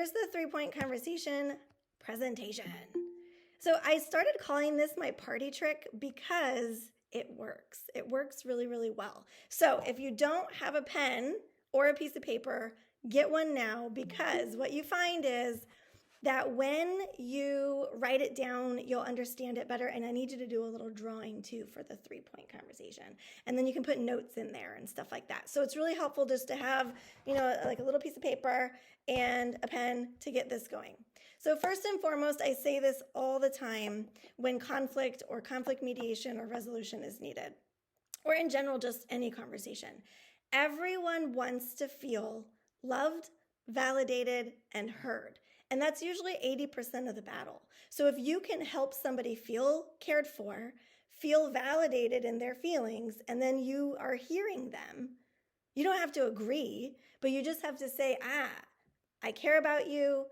here's the 3-point conversation presentation. So I started calling this my party trick because it works. It works really, really well. So if you don't have a pen or a piece of paper, get one now, because what you find is that when you write it down, you'll understand it better. And I need you to do a little drawing too for the 3-point conversation. And then you can put notes in there and stuff like that. So it's really helpful just to have, like a little piece of paper and a pen to get this going. So first and foremost, I say this all the time when conflict or conflict mediation or resolution is needed, or in general, just any conversation. Everyone wants to feel loved, validated, and heard. And that's usually 80% of the battle. So if you can help somebody feel cared for, feel validated in their feelings, and then you are hearing them, you don't have to agree, but you just have to say, I care about you,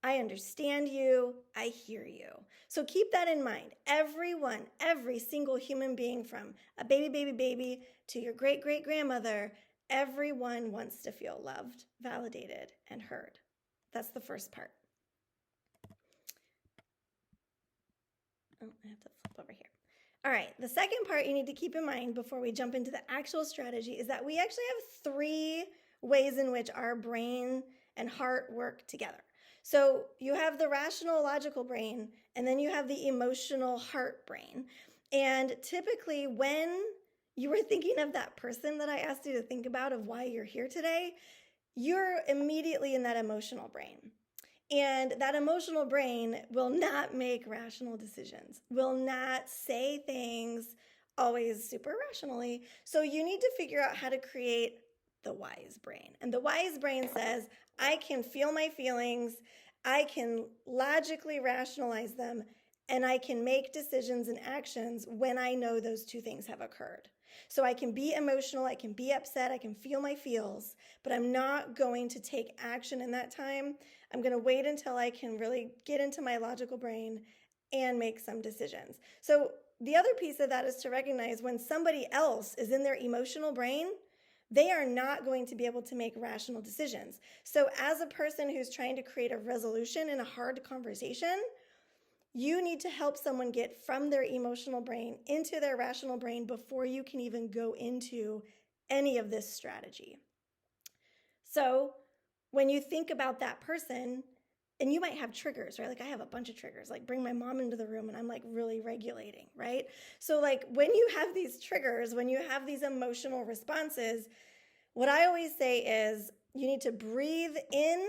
I understand you, I hear you. So keep that in mind. Everyone, every single human being, from a baby to your great-great-grandmother, everyone wants to feel loved, validated, and heard. That's the first part. Oh, I have to flip over here. All right, the second part you need to keep in mind before we jump into the actual strategy is that we actually have 3 ways in which our brain and heart work together. So you have the rational, logical brain, and then you have the emotional heart brain. And typically when you were thinking of that person that I asked you to think about, of why you're here today, you're immediately in that emotional brain. And that emotional brain will not make rational decisions, will not say things always super rationally. So you need to figure out how to create the wise brain. And the wise brain says, I can feel my feelings, I can logically rationalize them, and I can make decisions and actions when I know those 2 things have occurred. So I can be emotional, I can be upset, I can feel my feels, but I'm not going to take action in that time. I'm going to wait until I can really get into my logical brain and make some decisions. So the other piece of that is to recognize when somebody else is in their emotional brain, they are not going to be able to make rational decisions. So as a person who's trying to create a resolution in a hard conversation, you need to help someone get from their emotional brain into their rational brain before you can even go into any of this strategy. So when you think about that person, and you might have triggers, right? Like I have a bunch of triggers, like bring my mom into the room and I'm like really regulating, right? So like when you have these triggers, when you have these emotional responses, what I always say is you need to breathe in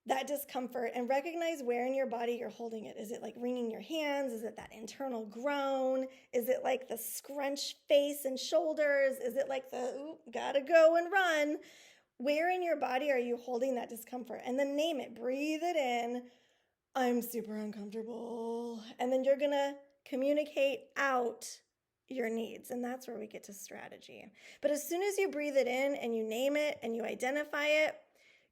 that discomfort and recognize where in your body you're holding it. Is it like wringing your hands? Is it that internal groan? Is it like the scrunched face and shoulders? Is it like the gotta go and run? Where in your body are you holding that discomfort? And then name it, breathe it in. I'm super uncomfortable. And then you're gonna communicate out your needs. And that's where we get to strategy. But as soon as you breathe it in and you name it and you identify it,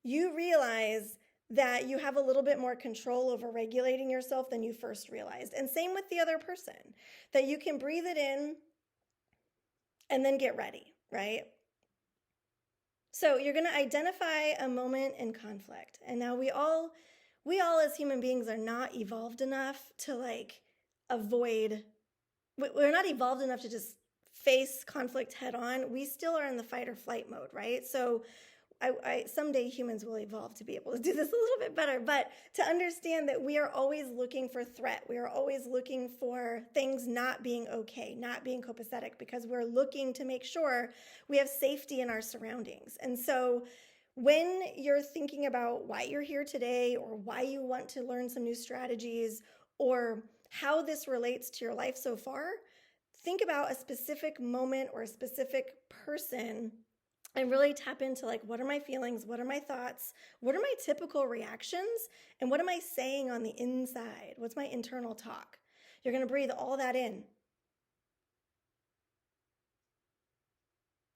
you realize that you have a little bit more control over regulating yourself than you first realized. And same with the other person, that you can breathe it in and then get ready, right? So you're going to identify a moment in conflict. And now we all as human beings are not evolved enough to we're not evolved enough to just face conflict head on. We still are in the fight or flight mode, right? So someday humans will evolve to be able to do this a little bit better, but to understand that we are always looking for threat. We are always looking for things not being okay, not being copacetic, because we're looking to make sure we have safety in our surroundings. And so when you're thinking about why you're here today, or why you want to learn some new strategies, or how this relates to your life so far, think about a specific moment or a specific person and really tap into what are my feelings? What are my thoughts? What are my typical reactions? And what am I saying on the inside? What's my internal talk? You're going to breathe all that in.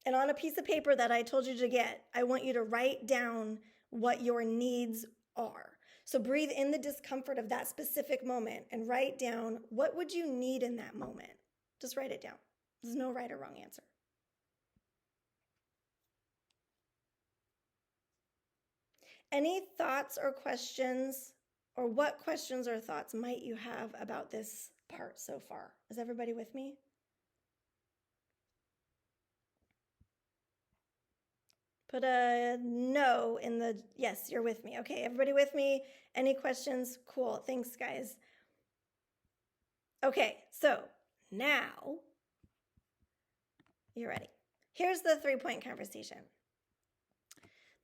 And on a piece of paper that I told you to get, I want you to write down what your needs are. So breathe in the discomfort of that specific moment and write down, what would you need in that moment? Just write it down. There's no right or wrong answer. Any thoughts or questions, or what questions or thoughts might you have about this part so far? Is everybody with me? Put a no in the, yes, you're with me. Okay, everybody with me? Any questions? Cool, thanks guys. Okay, so now you're ready. Here's the 3-point conversation.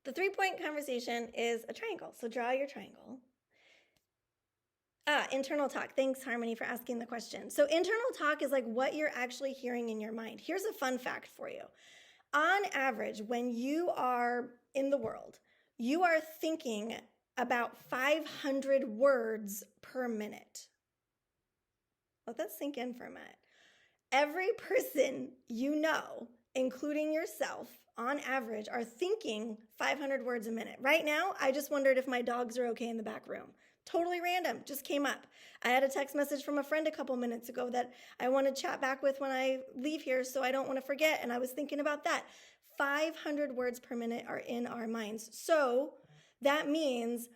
The 3-point conversation is a triangle, so draw your triangle. Internal talk. Thanks, Harmony, for asking the question. So internal talk is like what you're actually hearing in your mind. Here's a fun fact for you. On average, when you are in the world, you are thinking about 500 words per minute. Let that sink in for a minute. Every person you know, including yourself, on average, are thinking 500 words a minute. Right now, I just wondered if my dogs are okay in the back room. Totally random, just came up. I had a text message from a friend a couple minutes ago that I want to chat back with when I leave here so I don't want to forget, and I was thinking about that. 500 words per minute are in our minds. So that means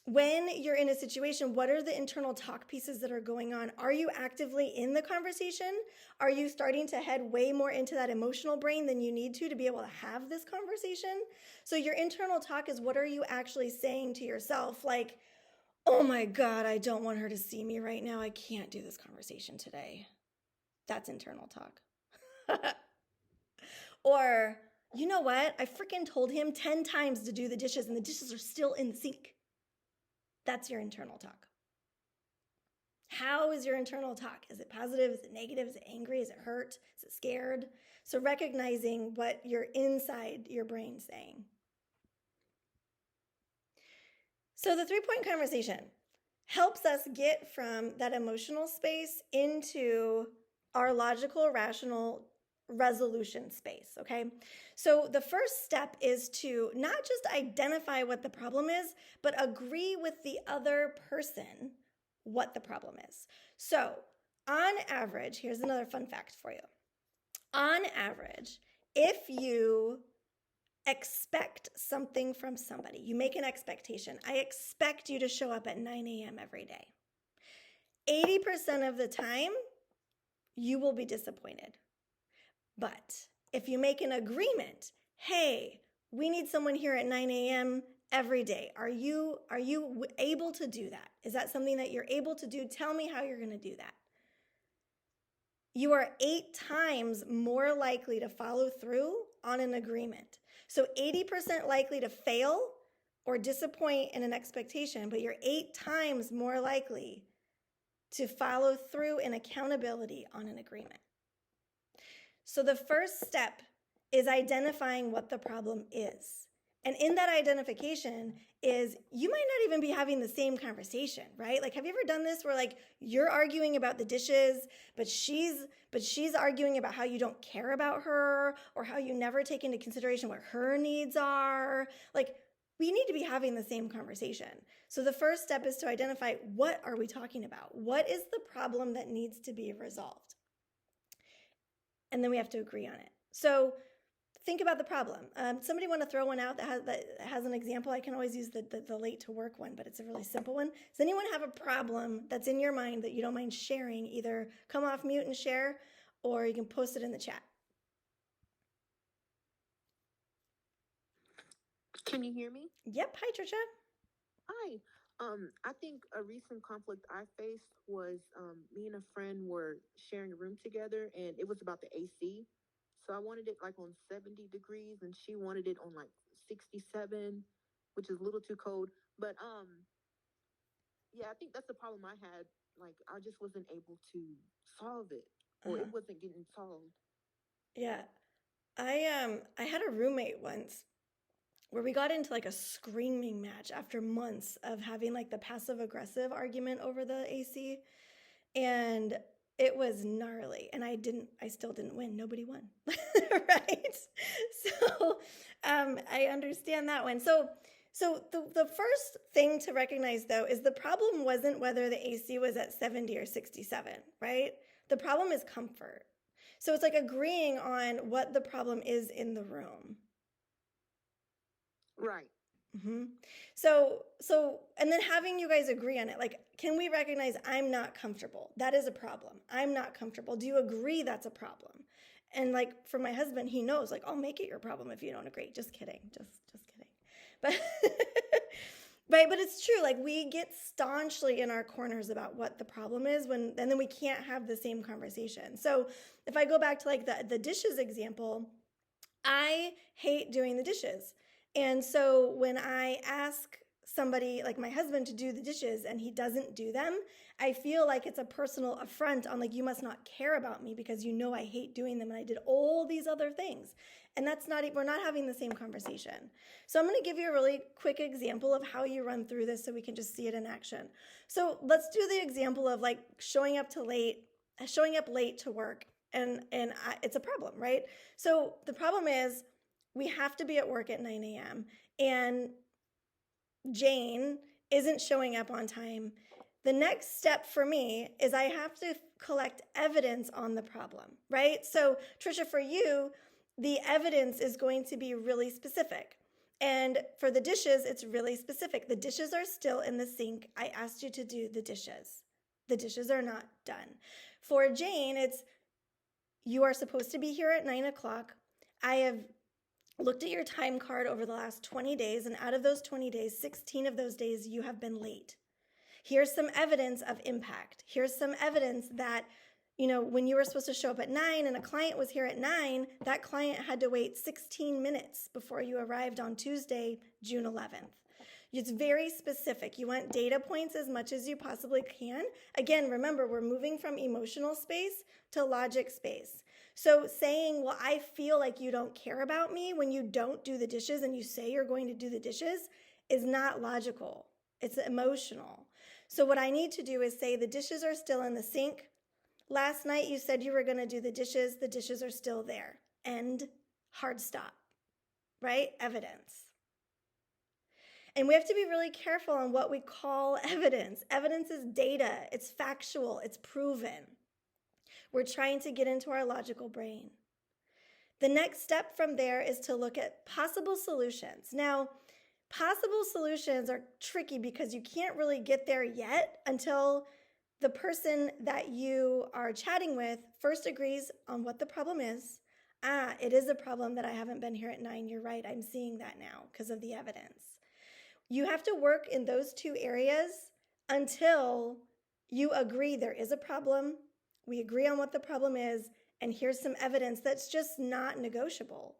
when you're in a situation, what are the internal talk pieces that are going on? Are you actively in the conversation? Are you starting to head way more into that emotional brain than you need to be able to have this conversation? So your internal talk is, what are you actually saying to yourself? Like, oh my God, I don't want her to see me right now. I can't do this conversation today. That's internal talk. Or, you know what? I freaking told him 10 times to do the dishes and the dishes are still in the sink. That's your internal talk. How is your internal talk? Is it positive? Is it negative? Is it angry? Is it hurt? Is it scared? So recognizing what you're inside your brain saying. So the 3-point conversation helps us get from that emotional space into our logical, rational resolution space, okay? So the first step is to not just identify what the problem is, but agree with the other person what the problem is. So on average, here's another fun fact for you. On average, if you expect something from somebody, you make an expectation. I expect you to show up at 9 a.m. every day. 80% of the time, you will be disappointed. But if you make an agreement, hey, we need someone here at 9 a.m. every day. Are you able to do that? Is that something that you're able to do? Tell me how you're going to do that. You are 8 times more likely to follow through on an agreement. So 80% likely to fail or disappoint in an expectation, but you're 8 times more likely to follow through in accountability on an agreement. So the first step is identifying what the problem is. And in that identification is, you might not even be having the same conversation, right? Like, have you ever done this where like you're arguing about the dishes, but she's arguing about how you don't care about her, or how you never take into consideration what her needs are? Like, we need to be having the same conversation. So the first step is to identify, what are we talking about? What is the problem that needs to be resolved? And then we have to agree on it. So think about the problem. Somebody want to throw one out that has an example? I can always use the late to work one, but it's a really simple one. Does anyone have a problem that's in your mind that you don't mind sharing? Either come off mute and share, or you can post it in the chat. Can you hear me? Yep. Hi, Trisha. Hi. I think a recent conflict I faced was me and a friend were sharing a room together, and it was about the AC. So I wanted it like on 70 degrees, and she wanted it on like 67, which is a little too cold. But yeah, I think that's the problem I had. Like, I just wasn't able to solve it, or it wasn't getting solved. Yeah, I had a roommate once where we got into like a screaming match after months of having like the passive aggressive argument over the AC, and it was gnarly, and I still didn't win. Nobody won. Right? So I understand that one. So the first thing to recognize, though, is the problem wasn't whether the AC was at 70 or 67, right? The problem is comfort. So it's like agreeing on what the problem is in the room. Right. And then having you guys agree on it. Like, can we recognize I'm not comfortable? That is a problem. I'm not comfortable. Do you agree that's a problem? And like for my husband, he knows, like, I'll make it your problem if you don't agree. Just kidding. Just kidding. But right, but it's true. Like we get staunchly in our corners about what the problem is and then we can't have the same conversation. So if I go back to like the dishes example, I hate doing the dishes. And so when I ask somebody like my husband to do the dishes and he doesn't do them, I feel like it's a personal affront on like, you must not care about me because you know I hate doing them and I did all these other things. And we're not having the same conversation. So I'm going to give you a really quick example of how you run through this so we can just see it in action. So let's do the example of like showing up late to work. It's a problem, right? So the problem is we have to be at work at 9 a.m. and Jane isn't showing up on time. The next step for me is I have to collect evidence on the problem, right? So Trisha, for you, the evidence is going to be really specific. And for the dishes, it's really specific. The dishes are still in the sink. I asked you to do the dishes. The dishes are not done. For Jane, it's you are supposed to be here at 9 o'clock. I have looked at your time card over the last 20 days, and out of those 20 days, 16 of those days you have been late. Here's some evidence of impact. Here's some evidence that, when you were supposed to show up at 9 and a client was here at 9, that client had to wait 16 minutes before you arrived on Tuesday, June 11th. It's very specific. You want data points as much as you possibly can. Again, remember, we're moving from emotional space to logic space. So saying, well, I feel like you don't care about me when you don't do the dishes and you say you're going to do the dishes is not logical. It's emotional. So what I need to do is say the dishes are still in the sink. Last night you said you were going to do the dishes. The dishes are still there. End. Hard stop. Right? Evidence. And we have to be really careful on what we call evidence. Evidence is data. It's factual. It's proven. We're trying to get into our logical brain. The next step from there is to look at possible solutions. Now, possible solutions are tricky because you can't really get there yet until the person that you are chatting with first agrees on what the problem is. It is a problem that I haven't been here at 9. You're right. I'm seeing that now because of the evidence. You have to work in those two areas until you agree there is a problem. We agree on what the problem is, and here's some evidence that's just not negotiable.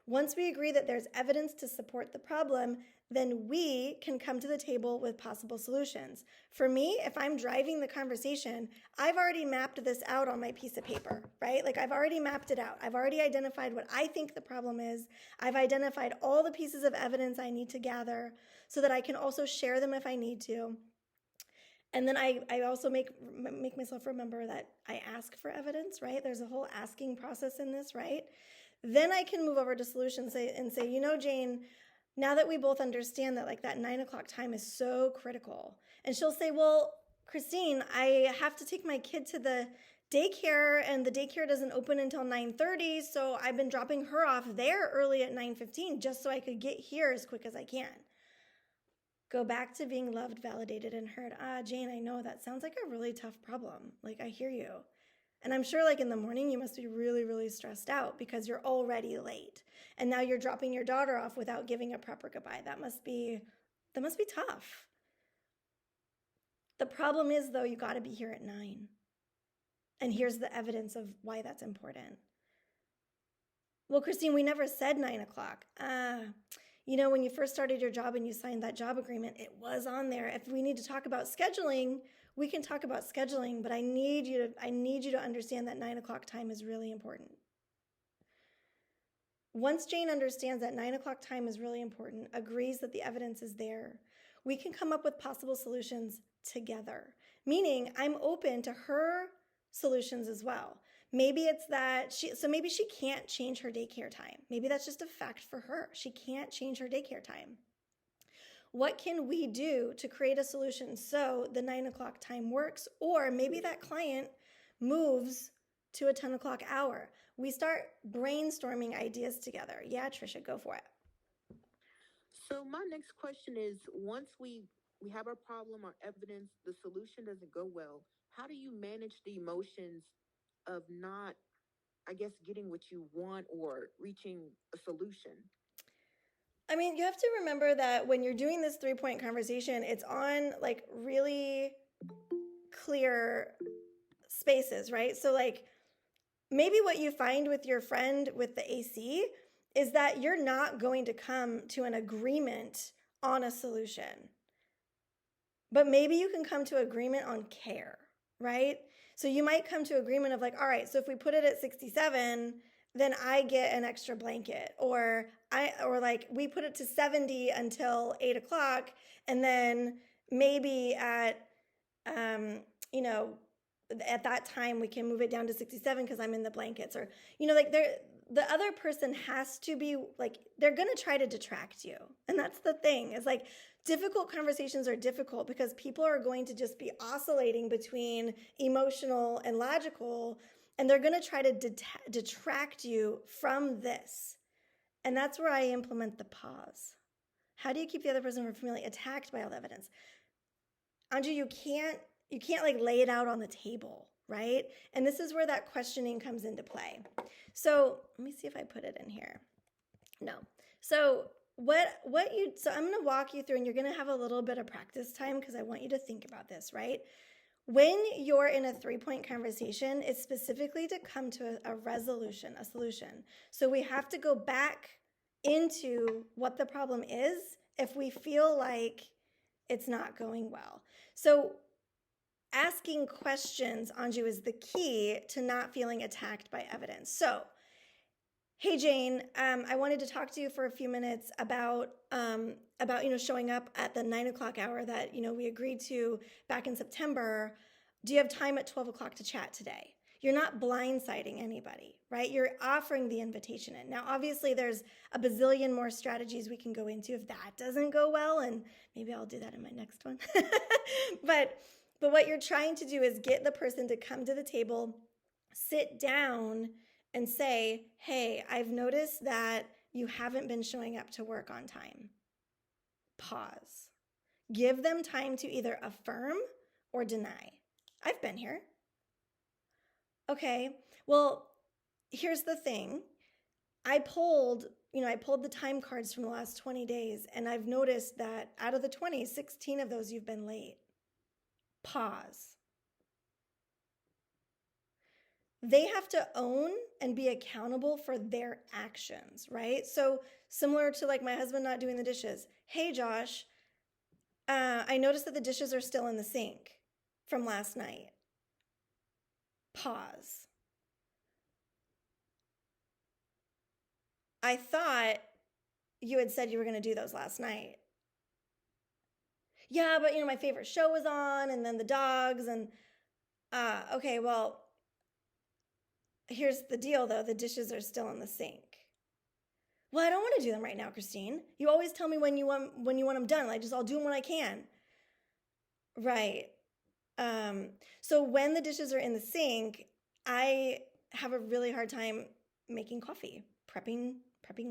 Once we agree that there's evidence to support the problem, then we can come to the table with possible solutions. For me, if I'm driving the conversation, I've already mapped this out on my piece of paper, right? Like I've already mapped it out. I've already identified what I think the problem is. I've identified all the pieces of evidence I need to gather so that I can also share them if I need to. And then I also make myself remember that I ask for evidence, right? There's a whole asking process in this, right? Then I can move over to solutions and say, Jane, now that we both understand that like that 9 o'clock time is so critical. And she'll say, well, Christine, I have to take my kid to the daycare and the daycare doesn't open until 9:30. So I've been dropping her off there early at 9:15 just so I could get here as quick as I can. Go back to being loved, validated, and heard. Jane, I know that sounds like a really tough problem. Like, I hear you. And I'm sure like in the morning, you must be really, really stressed out because you're already late. And now you're dropping your daughter off without giving a proper goodbye. That must be tough. The problem is though, you got to be here at 9. And here's the evidence of why that's important. Well, Christine, we never said 9 o'clock. When you first started your job and you signed that job agreement, it was on there. If we need to talk about scheduling, we can talk about scheduling, but I need you to understand that 9 o'clock time is really important. Once Jane understands that 9 o'clock time is really important, agrees that the evidence is there, we can come up with possible solutions together. Meaning I'm open to her solutions as well. Maybe it's that maybe she can't change her daycare time. Maybe that's just a fact for her. She can't change her daycare time. What can we do to create a solution so the 9 o'clock time works? Or maybe that client moves to a 10 o'clock hour. We start brainstorming ideas together. Yeah, Trisha, go for it. So my next question is, once we have our problem, our evidence, the solution doesn't go well, how do you manage the emotions of not, I guess, getting what you want or reaching a solution? I mean, you have to remember that when you're doing this 3 point conversation, it's on like really clear spaces, right? So, like, maybe what you find with your friend with the AC is that you're not going to come to an agreement on a solution, but maybe you can come to agreement on care, right? So you might come to agreement of like, all right, so if we put it at 67, then I get an extra blanket, or like we put it to 70 until 8 o'clock, and then maybe at um, you know, at that time we can move it down to 67 because I'm in the blankets, or like the other person has to be like, they're going to try to detract you. And that's the thing, is like, difficult conversations are difficult because people are going to just be oscillating between emotional and logical, and they're going to try to detract you from this. And that's where I implement the pause. How do you keep the other person from feeling attacked by all the evidence? Anju, you can't like lay it out on the table, right? And this is where that questioning comes into play. So let me see if I put it in here. No. So so I'm going to walk you through, and you're going to have a little bit of practice time because I want you to think about this, right? When you're in a 3 point conversation, it's specifically to come to a resolution, a solution. So we have to go back into what the problem is if we feel like it's not going well. So asking questions, Anju, is the key to not feeling attacked by evidence. So, hey Jane, I wanted to talk to you for a few minutes about showing up at the 9 o'clock hour that we agreed to back in September. Do you have time at 12 o'clock to chat today? You're not blindsiding anybody, right? You're offering the invitation in. Now, obviously, there's a bazillion more strategies we can go into if that doesn't go well, and maybe I'll do that in my next one. but what you're trying to do is get the person to come to the table, sit down, and say, hey, I've noticed that you haven't been showing up to work on time. Pause. Give them time to either affirm or deny. I've been here. Okay, well, here's the thing. I pulled the time cards from the last 20 days, and I've noticed that out of the 20, 16 of those you've been late. Pause. They have to own and be accountable for their actions, right? So similar to like my husband not doing the dishes. Hey, Josh, I noticed that the dishes are still in the sink from last night. Pause. I thought you had said you were going to do those last night. Yeah, but my favorite show was on, and then the dogs, and okay, well, here's the deal though, the dishes are still in the sink. Well, I don't want to do them right now, Christine. You always tell me when you want them done. I'll do them when I can. Right. So when the dishes are in the sink, I have a really hard time making coffee, prepping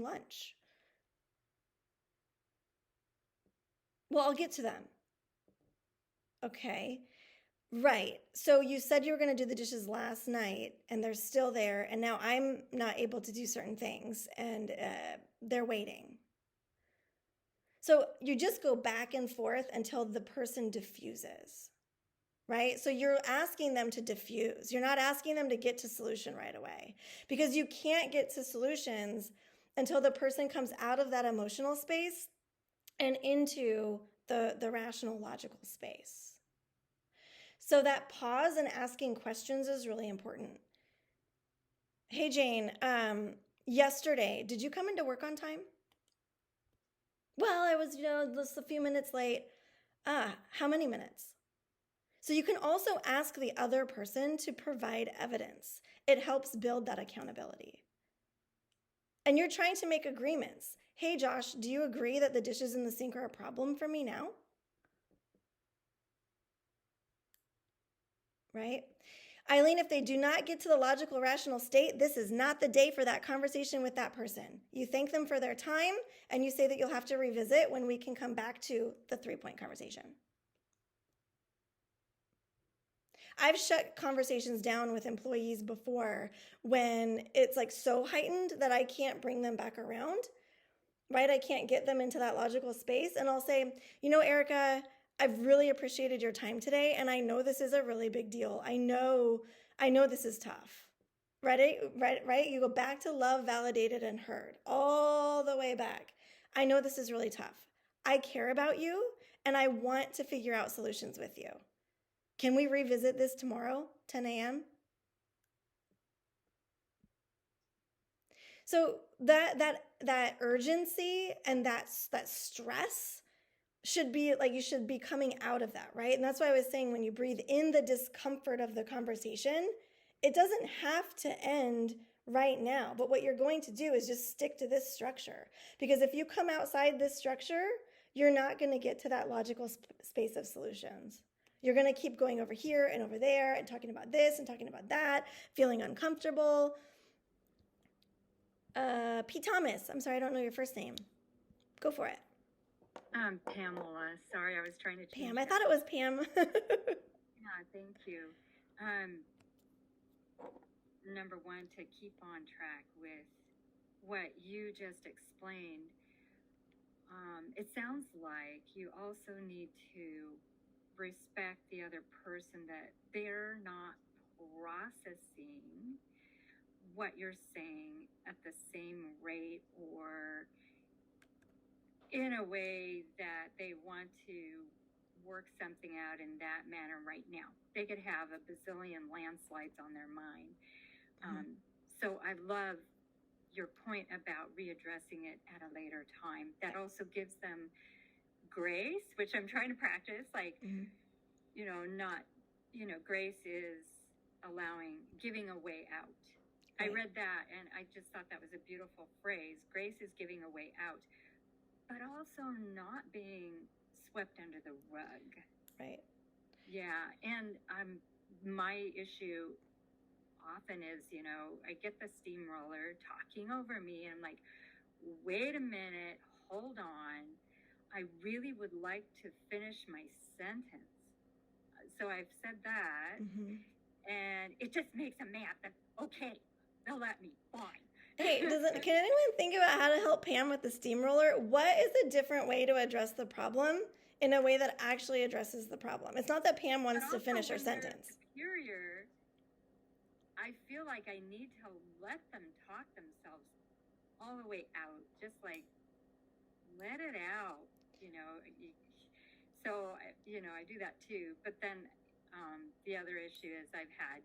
lunch. Well, I'll get to them. Okay. Right. So you said you were going to do the dishes last night, and they're still there, and now I'm not able to do certain things, and they're waiting. So you just go back and forth until the person diffuses, right? So you're asking them to diffuse. You're not asking them to get to solution right away, because you can't get to solutions until the person comes out of that emotional space and into the rational, logical space. So that pause and asking questions is really important. Hey, Jane, yesterday, did you come into work on time? Well, I was, just a few minutes late. How many minutes? So you can also ask the other person to provide evidence. It helps build that accountability. And you're trying to make agreements. Hey, Josh, do you agree that the dishes in the sink are a problem for me now? Right? Eileen, if they do not get to the logical, rational state, this is not the day for that conversation with that person. You thank them for their time, and you say that you'll have to revisit when we can come back to the 3-point conversation. I've shut conversations down with employees before when it's like so heightened that I can't bring them back around, right? I can't get them into that logical space. And I'll say, you know, Erica, I've really appreciated your time today. And I know this is a really big deal. I know this is tough. Right? You go back to love, validated, and heard all the way back. I know this is really tough. I care about you and I want to figure out solutions with you. Can we revisit this tomorrow, 10 a.m.? So that urgency and that stress should be like, you should be coming out of that, right? And that's why I was saying, when you breathe in the discomfort of the conversation, it doesn't have to end right now. But what you're going to do is just stick to this structure. Because if you come outside this structure, you're not going to get to that logical space of solutions. You're going to keep going over here and over there and talking about this and talking about that, feeling uncomfortable. P. Thomas, I'm sorry, I don't know your first name. Go for it. Pamela. Sorry, I was trying to change Pam. I thought it was Pam. Yeah, thank you. Number one, to keep on track with what you just explained, it sounds like you also need to respect the other person, that they're not processing what you're saying at the same rate or in a way that they want to work something out in that manner right now. They could have a bazillion landslides on their mind. So I love your point about readdressing it at a later time. That also gives them grace, which I'm trying to practice. Like, grace is giving a way out. Right. I read that and I just thought that was a beautiful phrase. Grace is giving a way out, but also not being swept under the rug. Right. Yeah. And my issue often is, I get the steamroller talking over me and I'm like, wait a minute, hold on. I really would like to finish my sentence. So I've said that, and it just makes them mad that, okay, they'll let me, fine. Hey, can anyone think about how to help Pam with the steamroller? What is a different way to address the problem in a way that actually addresses the problem? It's not that Pam wants to finish her sentence. Superior, I feel like I need to let them talk themselves all the way out. Just like, let it out, So, I do that too. But then the other issue is I've had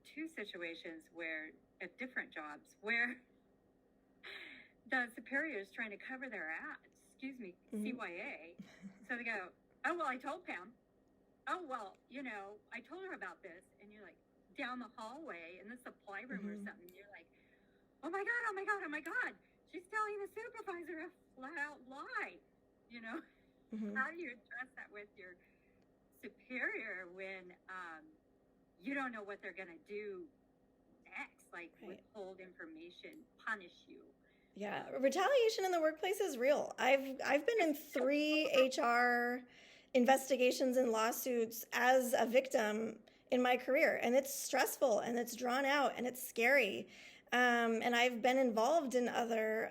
two situations where, at different jobs, where the superior is trying to cover their ass, CYA. So they go, oh, well, I told Pam. Oh, well, I told her about this. And you're like, down the hallway in the supply room or something. You're like, oh my God, oh my God, oh my God. She's telling the supervisor a flat out lie. How do you address that with your superior when you don't know what they're going to do next, like withhold information, punish you? Yeah, retaliation in the workplace is real. I've been in 3 HR investigations and lawsuits as a victim in my career, and it's stressful and it's drawn out and it's scary. And I've been involved in other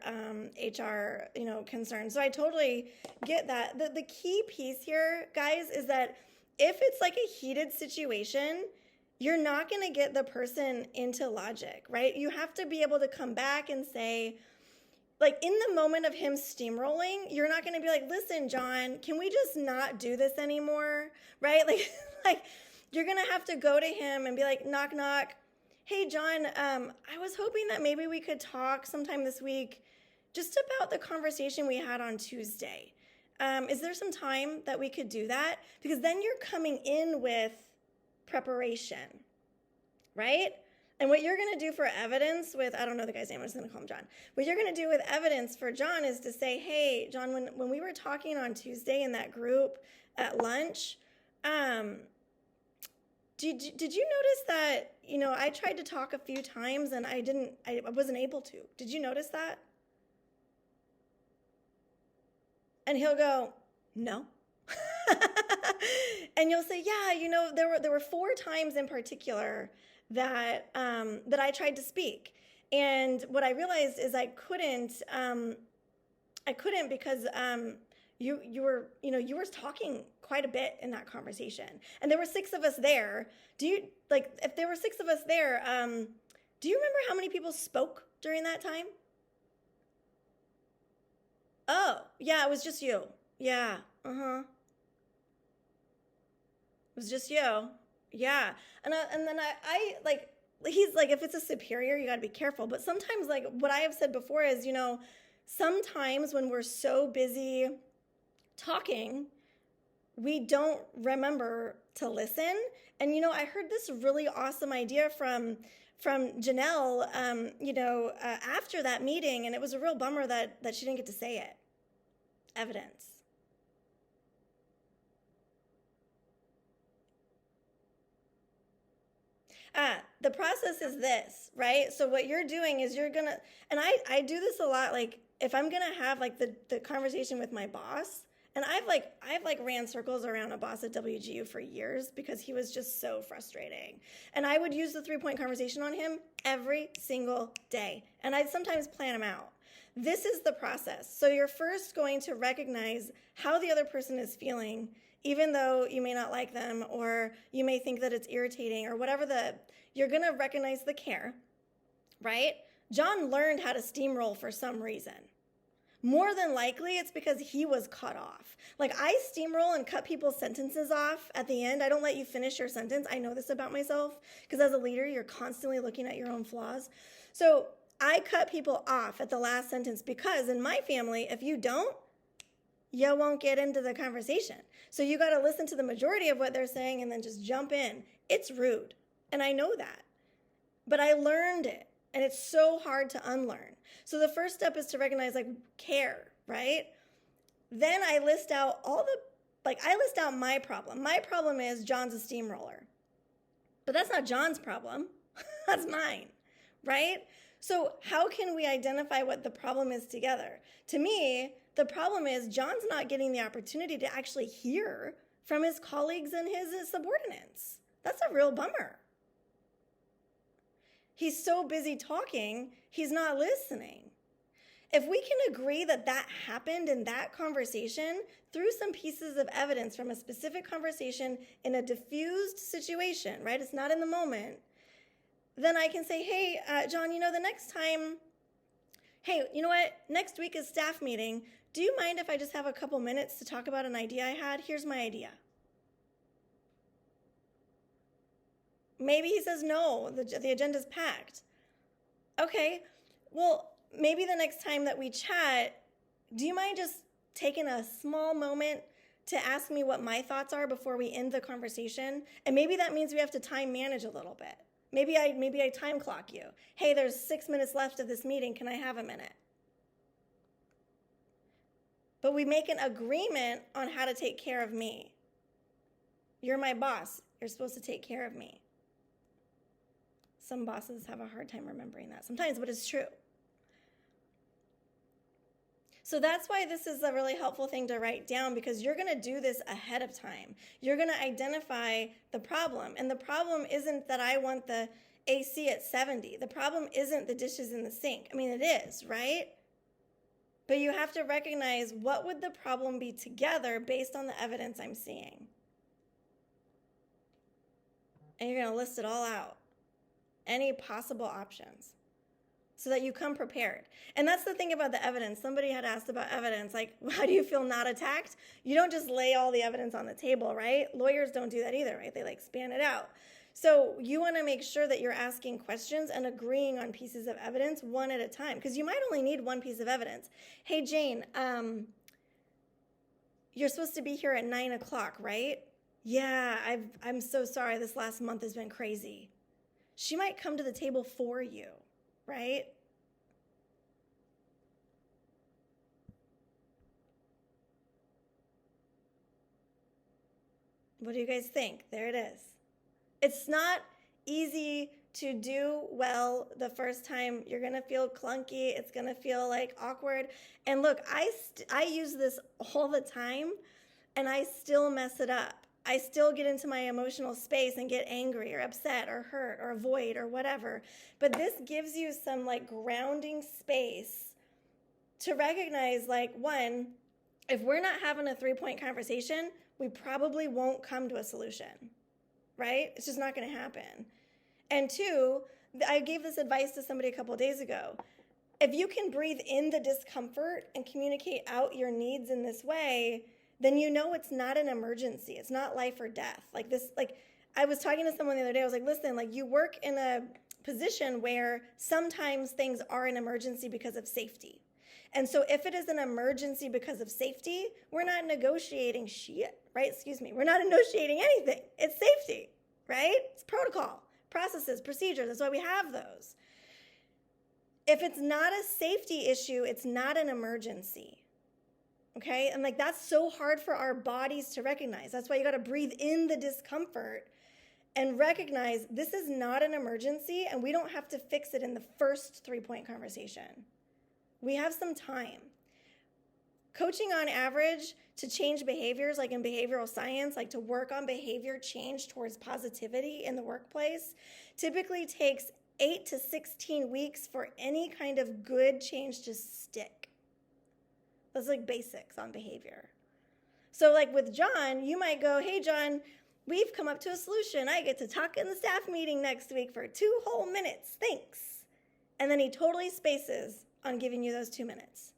HR, concerns. So I totally get that. The key piece here, guys, is that if it's like a heated situation, you're not going to get the person into logic, right? You have to be able to come back and say, like, in the moment of him steamrolling, you're not going to be like, listen, John, can we just not do this anymore, right? Like you're going to have to go to him and be like, knock, knock. Hey, John, I was hoping that maybe we could talk sometime this week just about the conversation we had on Tuesday. Is there some time that we could do that? Because then you're coming in with preparation, right? And what you're going to do for evidence with, I don't know the guy's name, I'm just going to call him John. What you're going to do with evidence for John is to say, hey, John, when we were talking on Tuesday in that group at lunch, Did you notice that, I tried to talk a few times and I wasn't able to. Did you notice that? And he'll go, no. And you'll say, yeah, there were 4 times in particular that I tried to speak. And what I realized is I couldn't because you were talking quite a bit in that conversation, and there were 6 of us there. If there were 6 of us there, do you remember how many people spoke during that time? Oh, yeah, it was just you. Yeah, it was just you. Yeah, and then I like he's like, if it's a superior, you got to be careful. But sometimes, like what I have said before is, sometimes when we're so busy talking, we don't remember to listen. And I heard this really awesome idea from Janelle, after that meeting, and it was a real bummer that she didn't get to say it. Evidence. The process is this, right? So what you're doing is you're gonna, and I do this a lot. Like if I'm gonna have like the conversation with my boss, and I've ran circles around a boss at WGU for years because he was just so frustrating. And I would use the 3-point conversation on him every single day. And I'd sometimes plan them out. This is the process. So you're first going to recognize how the other person is feeling, even though you may not like them, or you may think that it's irritating, or whatever you're gonna recognize the care, right? John learned how to steamroll for some reason. More than likely, it's because he was cut off. Like I steamroll and cut people's sentences off at the end. I don't let you finish your sentence. I know this about myself because as a leader, you're constantly looking at your own flaws. So I cut people off at the last sentence because in my family, if you don't, you won't get into the conversation. So you got to listen to the majority of what they're saying and then just jump in. It's rude. And I know that. But I learned it. And it's so hard to unlearn. So the first step is to recognize care, right? Then I list out I list out my problem. My problem is John's a steamroller. But that's not John's problem. That's mine, right? So how can we identify what the problem is together? To me, the problem is John's not getting the opportunity to actually hear from his colleagues and his subordinates. That's a real bummer. He's so busy talking, he's not listening. If we can agree that that happened in that conversation through some pieces of evidence from a specific conversation in a diffused situation, right? It's not in the moment. Then I can say, hey, John, the next time, hey, you know what? Next week is staff meeting. Do you mind if I just have a couple minutes to talk about an idea I had? Here's my idea. Maybe he says, no, the agenda's packed. Okay, well, maybe the next time that we chat, do you mind just taking a small moment to ask me what my thoughts are before we end the conversation? And maybe that means we have to time manage a little bit. Maybe I time clock you. Hey, there's 6 minutes left of this meeting. Can I have a minute? But we make an agreement on how to take care of me. You're my boss. You're supposed to take care of me. Some bosses have a hard time remembering that sometimes, but it's true. So that's why this is a really helpful thing to write down, because you're going to do this ahead of time. You're going to identify the problem. And the problem isn't that I want the AC at 70. The problem isn't the dishes in the sink. I mean, it is, right? But you have to recognize what would the problem be together based on the evidence I'm seeing. And you're going to list it all out. Any possible options, so that you come prepared. And that's the thing about the evidence. Somebody had asked about evidence, like, how do you feel not attacked? You don't just lay all the evidence on the table, right? Lawyers don't do that either, right? They span it out. So you want to make sure that you're asking questions and agreeing on pieces of evidence one at a time, because you might only need one piece of evidence. Hey, Jane, you're supposed to be here at 9 o'clock, right? Yeah, I'm so sorry. This last month has been crazy. She might come to the table for you, right? What do you guys think? There it is. It's not easy to do well the first time. You're going to feel clunky. It's going to feel like awkward. And look, I use this all the time and I still mess it up. I still get into my emotional space and get angry or upset or hurt or avoid or whatever. But this gives you some like grounding space to recognize, like, one, if we're not having a 3-point conversation, we probably won't come to a solution, right? It's just not going to happen. And two, I gave this advice to somebody a couple of days ago. If you can breathe in the discomfort and communicate out your needs in this way, then you know it's not an emergency. It's not life or death. Like this, like I was talking to someone the other day. I was like, listen, like you work in a position where sometimes things are an emergency because of safety. And so if it is an emergency because of safety, we're not negotiating shit, right? Excuse me. We're not negotiating anything. It's safety, right? It's protocol, processes, procedures. That's why we have those. If it's not a safety issue, it's not an emergency. Okay? And like that's so hard for our bodies to recognize. That's why you got to breathe in the discomfort and recognize this is not an emergency and we don't have to fix it in the first 3-point conversation. We have some time. Coaching on average to change behaviors, like in behavioral science, like to work on behavior change towards positivity in the workplace, typically takes 8 to 16 weeks for any kind of good change to stick. That's like basics on behavior. So like with John, you might go, hey, John, we've come up to a solution. I get to talk in the staff meeting next week for 2 whole minutes. Thanks. And then he totally spaces on giving you those 2 minutes.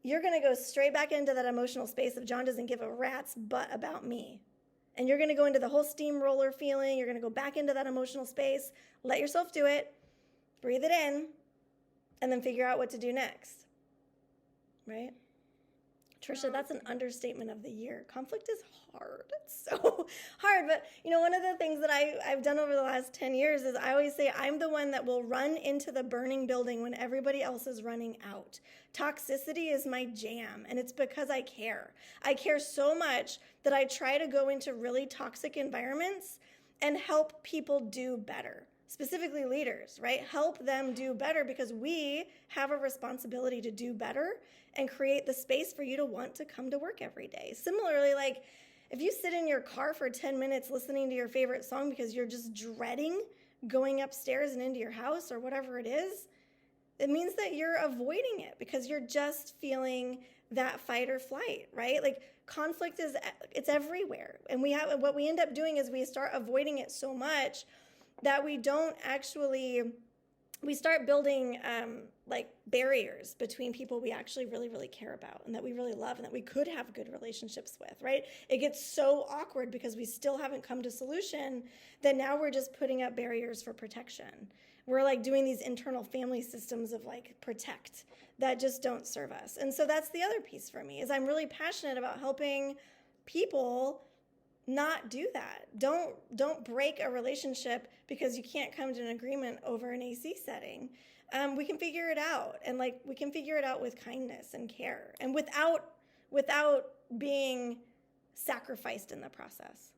You're going to go straight back into that emotional space of John doesn't give a rat's butt about me. And you're going to go into the whole steamroller feeling. You're going to go back into that emotional space. Let yourself do it. Breathe it in. And then figure out what to do next. Right? Trisha, that's an understatement of the year. Conflict is hard. It's so hard. But, one of the things that I've done over the last 10 years is I always say I'm the one that will run into the burning building when everybody else is running out. Toxicity is my jam, and it's because I care. I care so much that I try to go into really toxic environments and help people do better. Specifically leaders, right? Help them do better because we have a responsibility to do better and create the space for you to want to come to work every day. Similarly, like if you sit in your car for 10 minutes listening to your favorite song because you're just dreading going upstairs and into your house or whatever it is, it means that you're avoiding it because you're just feeling that fight or flight, right? Like conflict it's everywhere. And what we end up doing is we start avoiding it so much that we start building like barriers between people we actually really, really care about and that we really love and that we could have good relationships with, right? It gets so awkward because we still haven't come to solution that now we're just putting up barriers for protection. We're like doing these internal family systems of like protect that just don't serve us. And so that's the other piece for me is I'm really passionate about helping people not do that. Don't break a relationship because you can't come to an agreement over an AC setting. We can figure it out, and like we can figure it out with kindness and care, and without being sacrificed in the process.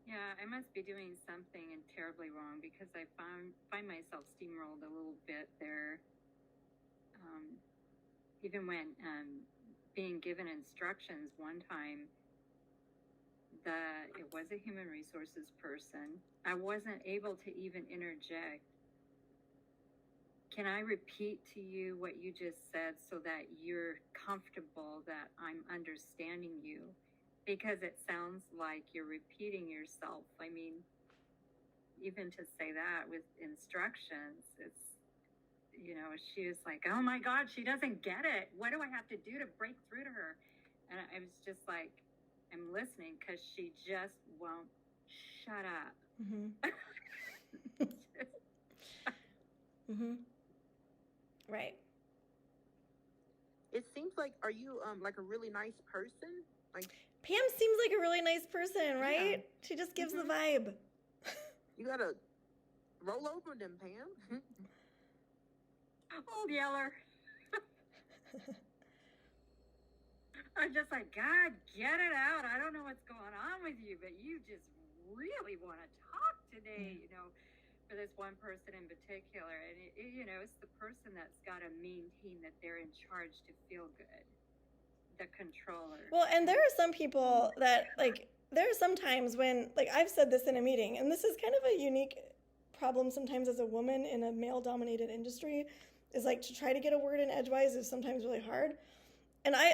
Yeah, I must be doing something terribly wrong because I find myself steamrolled a little bit there. Even when being given instructions one time, it was a human resources person. I wasn't able to even interject. Can I repeat to you what you just said so that you're comfortable that I'm understanding you? Because it sounds like you're repeating yourself. I mean, even to say that with instructions, it's, she was like, oh my God, she doesn't get it. What do I have to do to break through to her? And I was just like, I'm listening because she just won't shut up. Mm-hmm. Mm-hmm. Right. It seems like, are you like a really nice person? Like Pam seems like a really nice person, right? Yeah. She just gives the vibe. You gotta roll over them, Pam. Old yeller. I'm just like, God, get it out. I don't know what's going on with you, but you just really want to talk today, for this one person in particular. And, it's the person that's got to maintain that they're in charge to feel good, the controller. Well, and there are some people that, like, there are some times when, like, I've said this in a meeting, and this is kind of a unique problem sometimes as a woman in a male-dominated industry, is like to try to get a word in edgewise is sometimes really hard. And I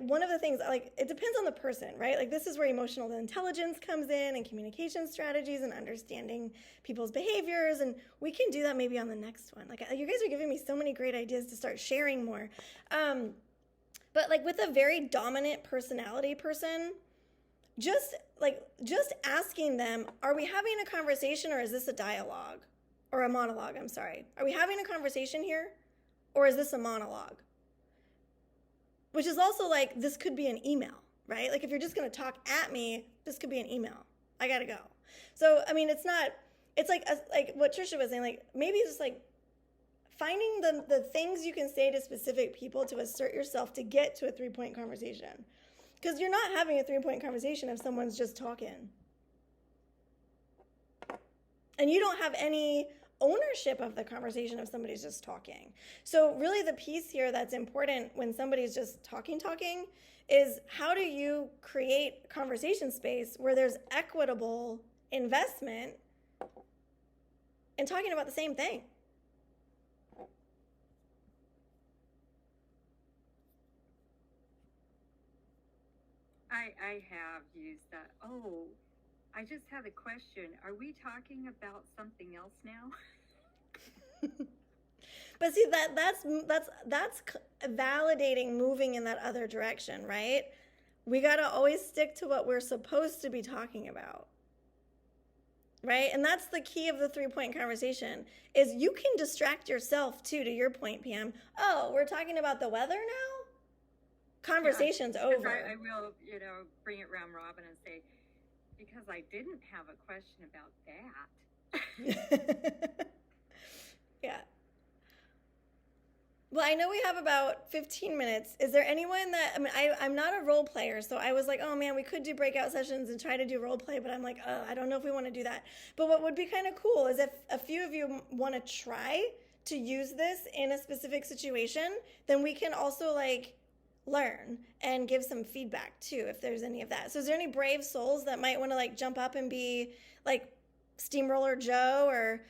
one of the things, like, it depends on the person, right? Like, this is where emotional intelligence comes in, and communication strategies, and understanding people's behaviors, and we can do that maybe on the next one. Like, you guys are giving me so many great ideas to start sharing more. But like with a very dominant personality person, just asking them, are we having a conversation, or is this a dialogue? Or a monologue, I'm sorry. Are we having a conversation here, or is this a monologue? Which is also like, this could be an email, right? Like, if you're just going to talk at me, this could be an email. I got to go. So, I mean, it's like what Trisha was saying, like, maybe it's just like finding the things you can say to specific people to assert yourself to get to a 3-point conversation. Because you're not having a 3-point conversation if someone's just talking. And you don't have any ownership of the conversation if somebody's just talking. So really the piece here that's important when somebody's just talking is, how do you create conversation space where there's equitable investment in talking about the same thing? I have used that. Oh, I just had a question. Are we talking about something else now? But see, that's validating moving in that other direction, right? We got to always stick to what we're supposed to be talking about. Right? And that's the key of the 3-point conversation, is you can distract yourself too, to your point, Pam. Oh, we're talking about the weather now? Conversation's over. I will, bring it round robin and say, because I didn't have a question about that. Yeah. Well, I know we have about 15 minutes. Is there anyone that, I mean, I'm not a role player, so I was like, oh man, we could do breakout sessions and try to do role play, but I'm like, I don't know if we want to do that. But what would be kind of cool is if a few of you want to try to use this in a specific situation, then we can also like learn and give some feedback too, if there's any of that. So is there any brave souls that might want to like jump up and be like Steamroller Joe or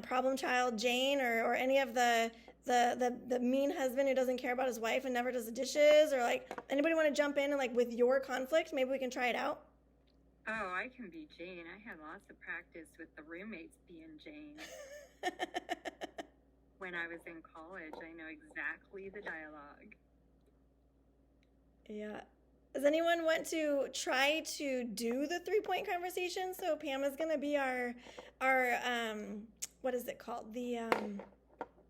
Problem Child Jane or any of the mean husband who doesn't care about his wife and never does the dishes, or like anybody want to jump in and like with your conflict, maybe we can try it out? Oh, I can be Jane. I had lots of practice with the roommates being Jane. When I was in college, I know exactly the dialogue. Yeah. Does anyone want to try to do the 3-point conversation? So Pam is going to be our what is it called? The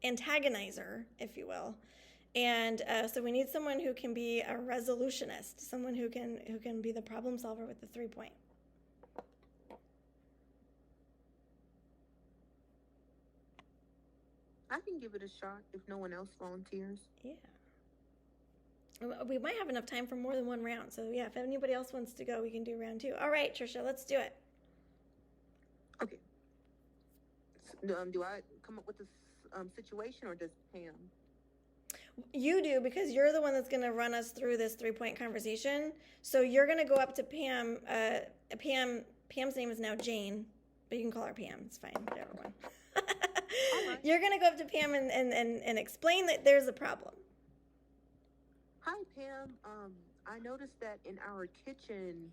antagonizer, if you will. And so we need someone who can be a resolutionist, someone who can be the problem solver with the 3-point. I can give it a shot if no one else volunteers. Yeah. We might have enough time for more than one round. So yeah, if anybody else wants to go, we can do round 2. All right, Trisha, let's do it. Okay. So, do I come up with this situation, or does Pam? You do, because you're the one that's going to run us through this 3-point conversation. So you're going to go up to Pam. Pam's name is now Jane, but you can call her Pam. It's fine, whatever one. Right. You're going to go up to Pam and explain that there's a problem. Hi, Pam. I noticed that in our kitchen,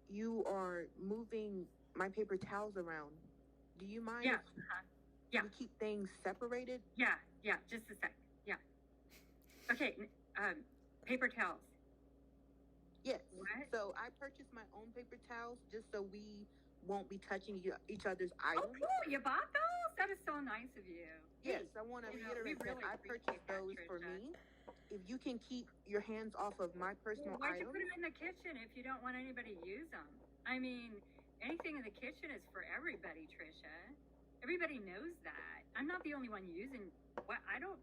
you are moving my paper towels around. Do you mind? Yeah. Yeah. We keep things separated? Yeah. Just a sec. Yeah. Okay. Paper towels. Yes. What? So I purchased my own paper towels just so we won't be touching each other's items. Oh, cool. You bought those? That is so nice of you. Yes, I want to reiterate that I purchased those for me. If you can keep your hands off of my personal why'd items. You put them in the kitchen if you don't want anybody to use them? I mean, anything in the kitchen is for everybody, Trisha. Everybody knows that. I'm not the only one using. What I don't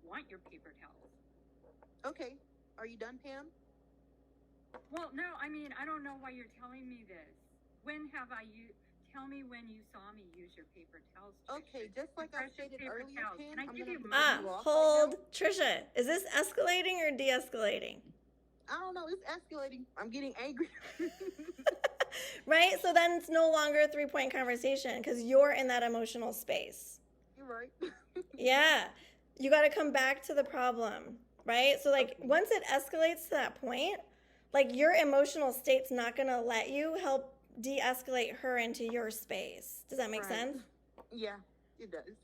want your paper towels. Okay. Are you done, Pam? Well, no, I mean, I don't know why you're telling me this. When have I used? Tell me when you saw me use your paper towels. Trisha. Okay, just like I Precious stated paper earlier, towels. Pam, Can I I'm give gonna you have to cut mine? you off right Hold. now. Trisha, is this escalating or de-escalating? I don't know. It's escalating. I'm getting angry. Right? So then it's no longer a 3-point conversation because you're in that emotional space. You're right. Yeah. You got to come back to the problem, right? So, like, Okay. once it escalates to that point, like, your emotional state's not going to let you help de escalate her into your space. Does that make Right. sense? Yeah, it does.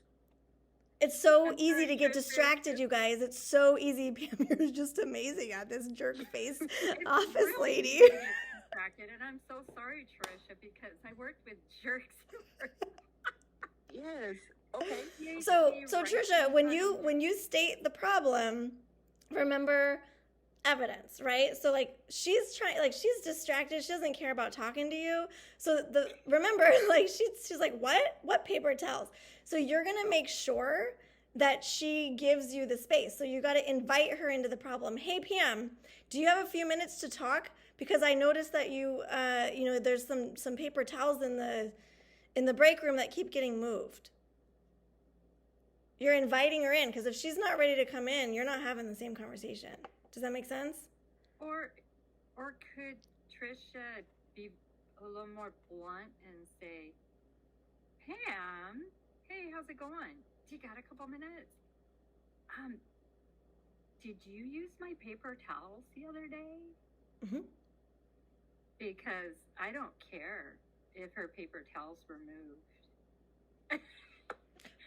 It's so I'm easy sorry, to get Trisha. distracted, you guys. It's so easy. Pam, you're just amazing at this jerk face It's office really lady. easy to get distracted, and I'm so sorry, Trisha, because I worked with jerks. Yes. Okay. So Right Trisha, in when front you of when you state the problem, remember evidence, right? So like she's distracted, she doesn't care about talking to you. So remember, like she's like, what paper towels? So you're gonna make sure that she gives you the space. So you got to invite her into the problem. Hey Pam, do you have a few minutes to talk? Because I noticed that there's some paper towels in the break room that keep getting moved. You're inviting her in because if she's not ready to come in, you're not having the same conversation. Does that make sense? Or could Trisha be a little more blunt and say, Pam, hey, how's it going? Do you got a couple minutes? Did you use my paper towels the other day? Mm-hmm. Because I don't care if her paper towels were moved.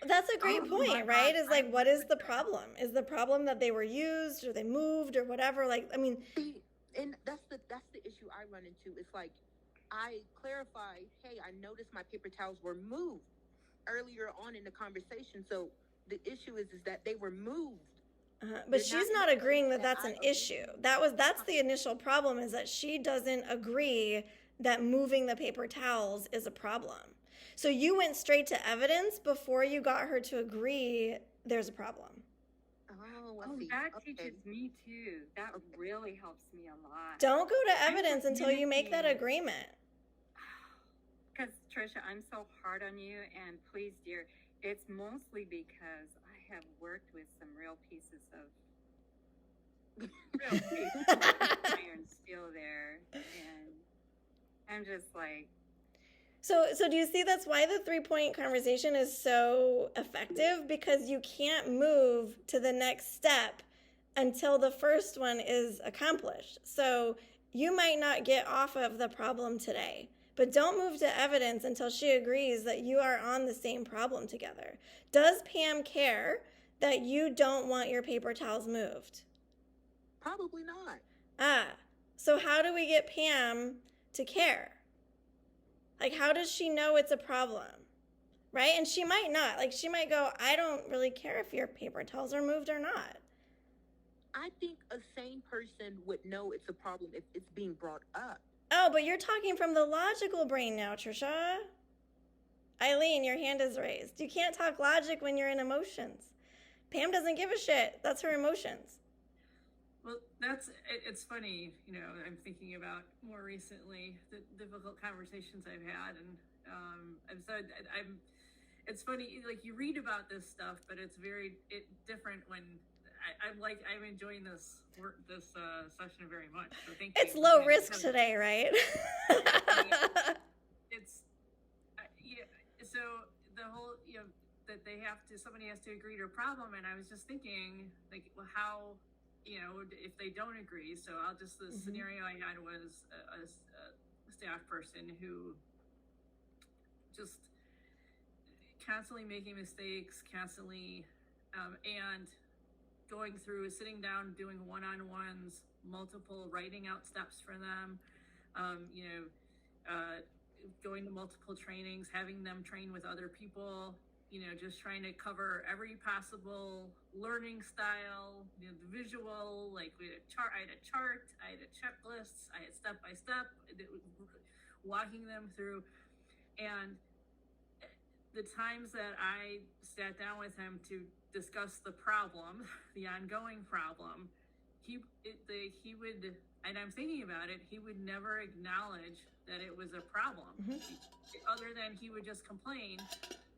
That's a great Oh my point, right? gosh, Is like, I what is would the say. problem? Is the problem that they were used or they moved or whatever? Like, I mean, See, and that's the issue I run into. It's like I clarify, hey, I noticed my paper towels were moved earlier on in the conversation. So the issue is that they were moved. but They're she's not not in the place agreeing that that that's I an agreed issue. to. That's the initial problem, is that she doesn't agree that moving the paper towels is a problem. So you went straight to evidence before you got her to agree there's a problem. Oh, I Oh, see. that Okay. teaches me too. That Okay. really helps me a lot. Don't go to I'm evidence until you make that communicating. agreement. Because, Trisha, I'm so hard on you, and please, dear, it's mostly because I have worked with some real pieces of iron steel there, and I'm just like, So do you see that's why the 3-point conversation is so effective? Because you can't move to the next step until the first one is accomplished. So you might not get off of the problem today, but don't move to evidence until she agrees that you are on the same problem together. Does Pam care that you don't want your paper towels moved? Probably not. So how do we get Pam to care? Like, how does she know it's a problem? Right? And she might not. Like, she might go, I don't really care if your paper towels are moved or not. I think a sane person would know it's a problem if it's being brought up. Oh, but you're talking from the logical brain now, Trisha. Eileen, your hand is raised. You can't talk logic when you're in emotions. Pam doesn't give a shit. That's her emotions. Well, it's funny, I'm thinking about more recently the difficult conversations I've had, and it's funny, like you read about this stuff, but it's very different when I'm enjoying this session very much. So thank you. It's low risk today, right? So the whole, that somebody has to agree to a problem, and I was just thinking, like, well, how, if they don't agree. So the scenario I had was a staff person who just constantly making mistakes, constantly, and going through, sitting down, doing one-on-ones, multiple, writing out steps for them, going to multiple trainings, having them train with other people, just trying to cover every possible learning style, the visual, like I had a chart, I had a checklist, I had step by step, walking them through. And the times that I sat down with him to discuss the problem, the ongoing problem, he would, and I'm thinking about it, he would never acknowledge that it was a problem. Other than he would just complain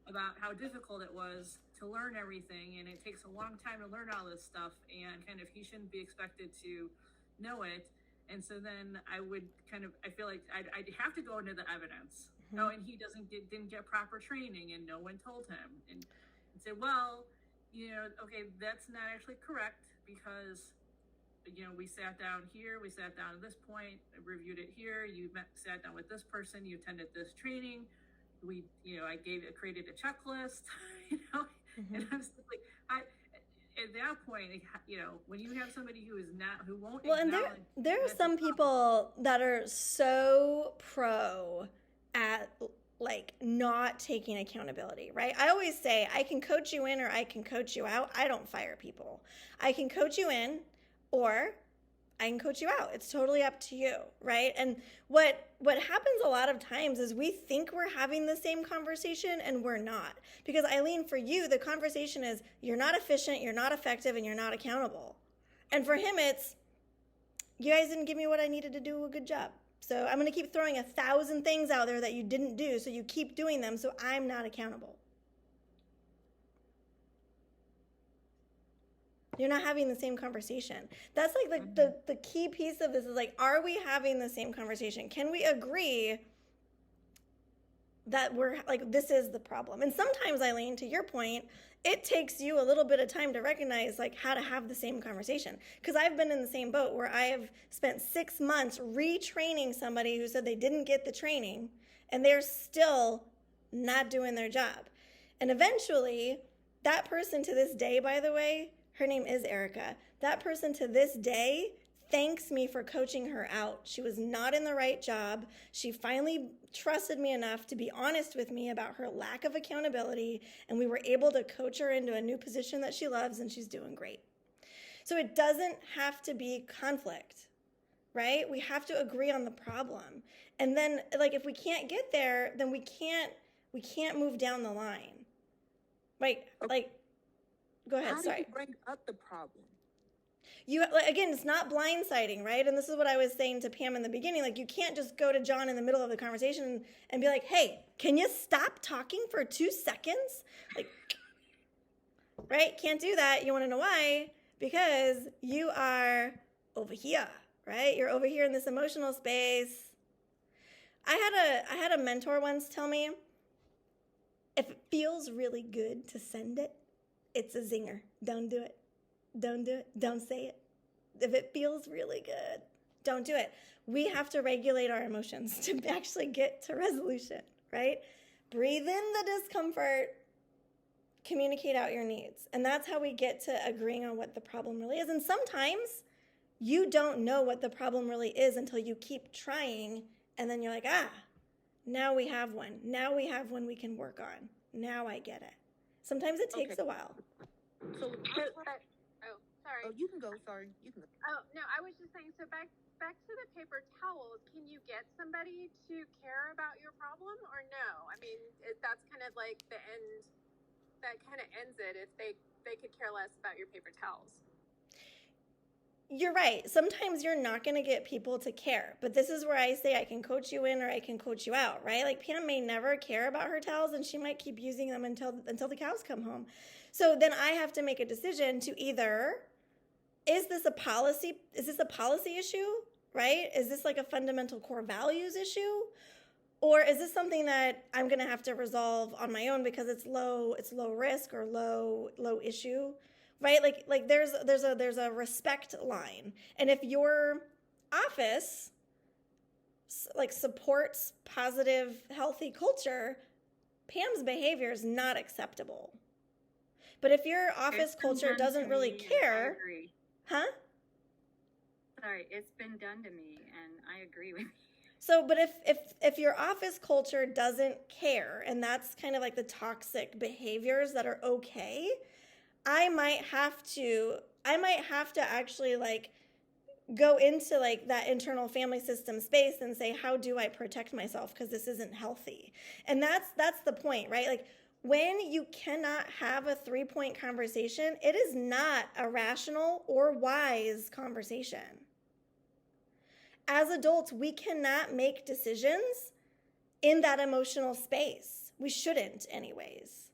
about how difficult it was to learn everything, and it takes a long time to learn all this stuff, and kind of he shouldn't be expected to know it. And so then I would I feel like I'd have to go into the evidence. Oh, and he didn't get proper training, and no one told him, and say, well, okay, that's not actually correct, because we sat down here, we sat down at this point, reviewed it here, sat down with this person, you attended this training, I created a checklist, and I was like, at that point, when you have somebody who won't and there are some people that are so pro at like not taking accountability, right? I always say I can coach you in or I can coach you out. I don't fire people. I can coach you in or I can coach you out. It's totally up to you, right? And what happens a lot of times is we think we're having the same conversation and we're not. Because Eileen, for you, the conversation is you're not efficient, you're not effective, and you're not accountable. And for him, it's you guys didn't give me what I needed to do a good job. So I'm going to keep throwing 1,000 things out there that you didn't do, so you keep doing them, so I'm not accountable. You're not having the same conversation. That's like the key piece of this is like, are we having the same conversation? Can we agree that we're like, this is the problem? And sometimes, Eileen, to your point, it takes you a little bit of time to recognize like how to have the same conversation. Because I've been in the same boat where I have spent 6 months retraining somebody who said they didn't get the training and they're still not doing their job. And eventually, that person to this day, by the way, her name is Erica. That person to this day thanks me for coaching her out. She was not in the right job. She finally trusted me enough to be honest with me about her lack of accountability, and we were able to coach her into a new position that she loves, and she's doing great. So it doesn't have to be conflict, right? We have to agree on the problem. And then, like, if we can't get there, then we can't move down the line. Right? Like, go ahead, sorry. How do you bring up the problem? Again, it's not blindsiding, right? And this is what I was saying to Pam in the beginning. Like, you can't just go to John in the middle of the conversation and be like, hey, can you stop talking for 2 seconds? Like, right? Can't do that. You want to know why? Because you are over here, right? You're over here in this emotional space. I had a mentor once tell me, if it feels really good to send it, it's a zinger. Don't do it. Don't do it. Don't say it. If it feels really good, don't do it. We have to regulate our emotions to actually get to resolution, right? Breathe in the discomfort, communicate out your needs. And that's how we get to agreeing on what the problem really is. And sometimes you don't know what the problem really is until you keep trying. And then you're like, now we have one. Now we have one we can work on. Now I get it. Sometimes it takes a while. So, Sorry. oh, you can go. Sorry, you can go. Oh no, I was just saying. So back to the paper towels. Can you get somebody to care about your problem or no? I mean, that's kind of like the end. That kind of ends it if they could care less about your paper towels. You're right. Sometimes you're not going to get people to care. But this is where I say I can coach you in or I can coach you out, right? Like Pam may never care about her towels and she might keep using them until the cows come home. So then I have to make a decision to either, is this a policy issue, right? Is this like a fundamental core values issue? Or is this something that I'm going to have to resolve on my own because it's low risk or low issue? Right? Like there's a respect line. And if your office like supports positive, healthy culture, Pam's behavior is not acceptable. But if your office culture doesn't really care, I agree. Huh? Sorry, it's been done to me and I agree with you. So, but if your office culture doesn't care, and that's kind of like the toxic behaviors that are okay, I might have to actually like go into like that internal family system space and say, how do I protect myself? Because this isn't healthy. And that's the point, right? Like When you cannot have a 3-point conversation, it is not a rational or wise conversation. As adults, we cannot make decisions in that emotional space. We shouldn't, anyways.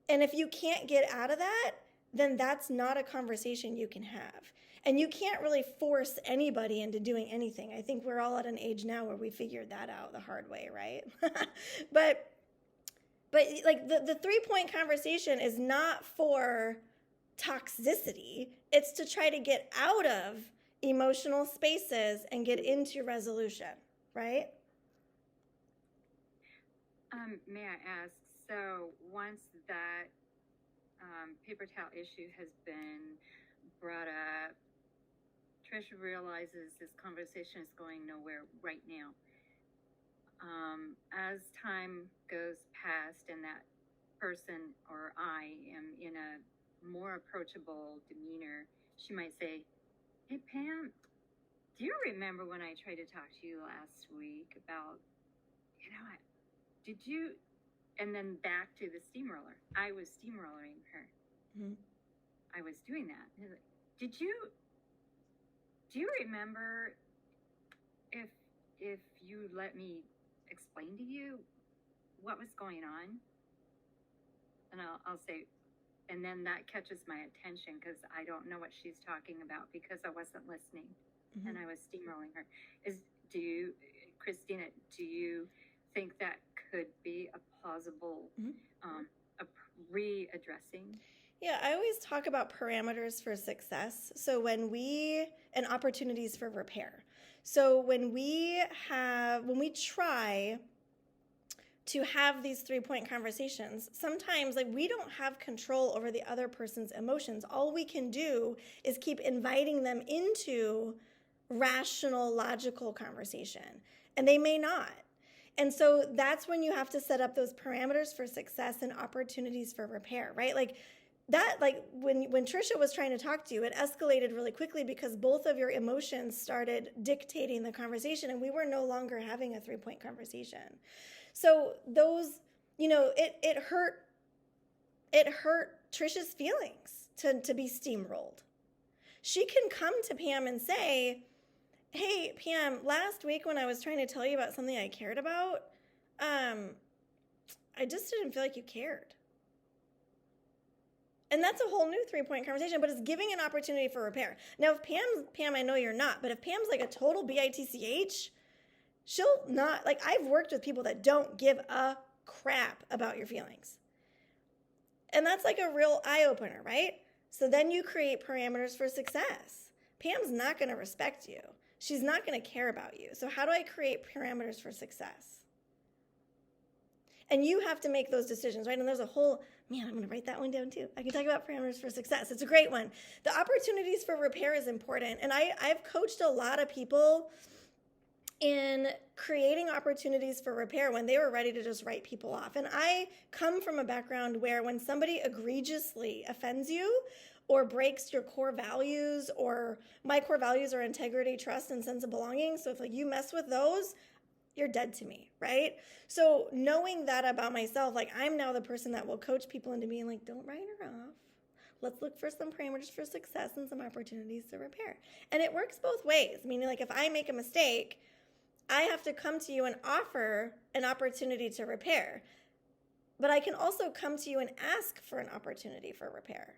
And if you can't get out of that, then that's not a conversation you can have. And you can't really force anybody into doing anything. I think we're all at an age now where we figured that out the hard way, right? But like the 3-point conversation is not for toxicity. It's to try to get out of emotional spaces and get into resolution, right? May I ask, so once that paper towel issue has been brought up, Trisha realizes this conversation is going nowhere right now. As time goes past and that person or I am in a more approachable demeanor, she might say, "Hey, Pam, do you remember when I tried to talk to you last week about, did you," and then back to the steamroller. I was steamrolling her. Mm-hmm. I was doing that. Do you remember if you let me explain to you what was going on? And I'll say, and then that catches my attention because I don't know what she's talking about because I wasn't listening. Mm-hmm. And I was steamrolling her. Christina, do you think that could be a plausible readdressing? Yeah, I always talk about parameters for success. So and opportunities for repair. So when we try to have these 3-point conversations, sometimes we don't have control over the other person's emotions. All we can do is keep inviting them into rational, logical conversation, and they may not. And so that's when you have to set up those parameters for success and opportunities for repair, right? When Trisha was trying to talk to you, it escalated really quickly because both of your emotions started dictating the conversation, and we were no longer having a 3-point conversation. So those, it hurt Trisha's feelings to be steamrolled. She can come to Pam and say, "Hey, Pam, last week when I was trying to tell you about something I cared about, I just didn't feel like you cared." And that's a whole new 3-point conversation, but it's giving an opportunity for repair. Now, if Pam, I know you're not, but if Pam's like a total bitch, she'll not, I've worked with people that don't give a crap about your feelings. And that's like a real eye-opener, right? So then you create parameters for success. Pam's not going to respect you. She's not going to care about you. So how do I create parameters for success? And you have to make those decisions, right? And there's a whole, I'm going to write that one down too. I can talk about parameters for success. It's a great one. The opportunities for repair is important. And I've coached a lot of people in creating opportunities for repair when they were ready to just write people off. And I come from a background where when somebody egregiously offends you or breaks your core values, or my core values are integrity, trust, and sense of belonging. So if you mess with those, you're dead to me, right? So knowing that about myself, I'm now the person that will coach people into being don't write her off. Let's look for some parameters for success and some opportunities to repair. And it works both ways. Meaning if I make a mistake, I have to come to you and offer an opportunity to repair. But I can also come to you and ask for an opportunity for repair.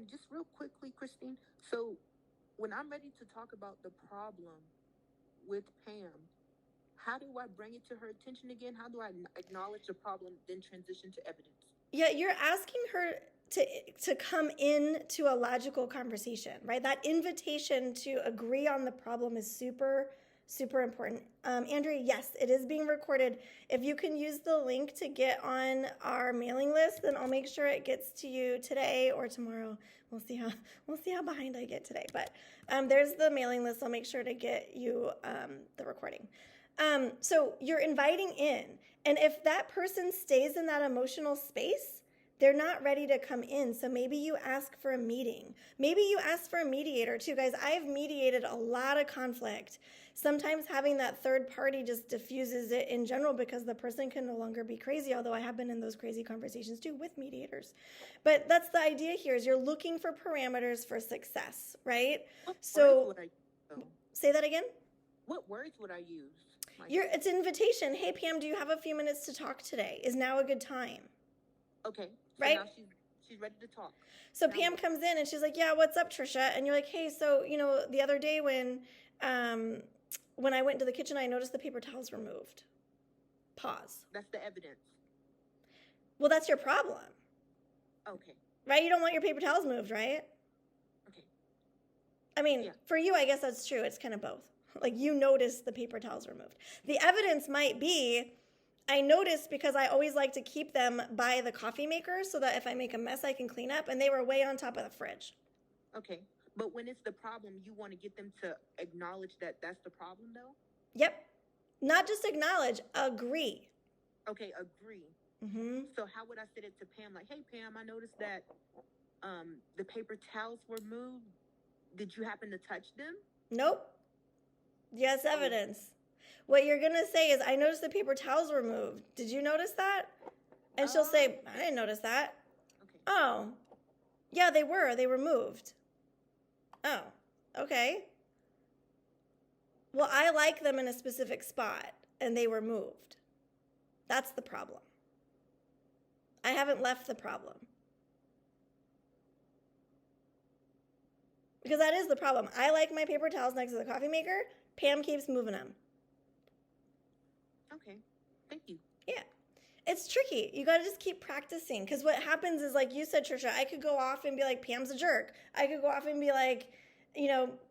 Just real quickly, Christine. So when I'm ready to talk about the problem with Pam, how do I bring it to her attention again? How do I acknowledge the problem, then transition to evidence? Yeah, you're asking her to come into a logical conversation, right? That invitation to agree on the problem is super, super important. Andrea, yes, it is being recorded. If you can use the link to get on our mailing list, then I'll make sure it gets to you today or tomorrow. We'll see how behind I get today. But there's the mailing list. I'll make sure to get you the recording. So you're inviting in. And if that person stays in that emotional space, they're not ready to come in. So maybe you ask for a meeting. Maybe you ask for a mediator too. Guys, I've mediated a lot of conflict Sometimes having that third party just diffuses it in general because the person can no longer be crazy, although I have been in those crazy conversations too with mediators. But that's the idea here is you're looking for parameters for success, right? What So words would I use, though? say that again. What words would I use? Like, It's an invitation. Hey, Pam, do you have a few minutes to talk today? Is now a good time? okay. So Right? now she's ready to talk. So Now Pam what? comes in and she's like, yeah, what's up, Trisha? And you're like, hey, so, the other day when I went into the kitchen, I noticed the paper towels were moved. Pause. That's the evidence. Well, that's your problem, Okay. right? You don't want your paper towels moved, right? Okay. I mean, Yeah. for you, I guess that's true. It's kind of both. Like you noticed the paper towels were moved. The evidence might be, I noticed because I always like to keep them by the coffee maker so that if I make a mess, I can clean up, and they were way on top of the fridge. Okay. But when it's the problem, you want to get them to acknowledge that that's the problem, though? Yep. Not just acknowledge, agree. Okay, agree. Mm-hmm. So how would I say it to Pam? Like, hey, Pam, I noticed that the paper towels were moved. Did you happen to touch them? Nope. Yes, evidence. What you're going to say is, I noticed the paper towels were moved. Did you notice that? And she'll say, I didn't notice that. Okay. Oh, yeah, they were. They were moved. Oh, okay. Well, I like them in a specific spot, and they were moved. That's the problem. I haven't left the problem. Because that is the problem. I like my paper towels next to the coffee maker. Pam keeps moving them. Okay. Thank you. Yeah. It's tricky. You got to just keep practicing. Because what happens is, like you said, Trisha, I could go off and be like, Pam's a jerk. I could go off and be like,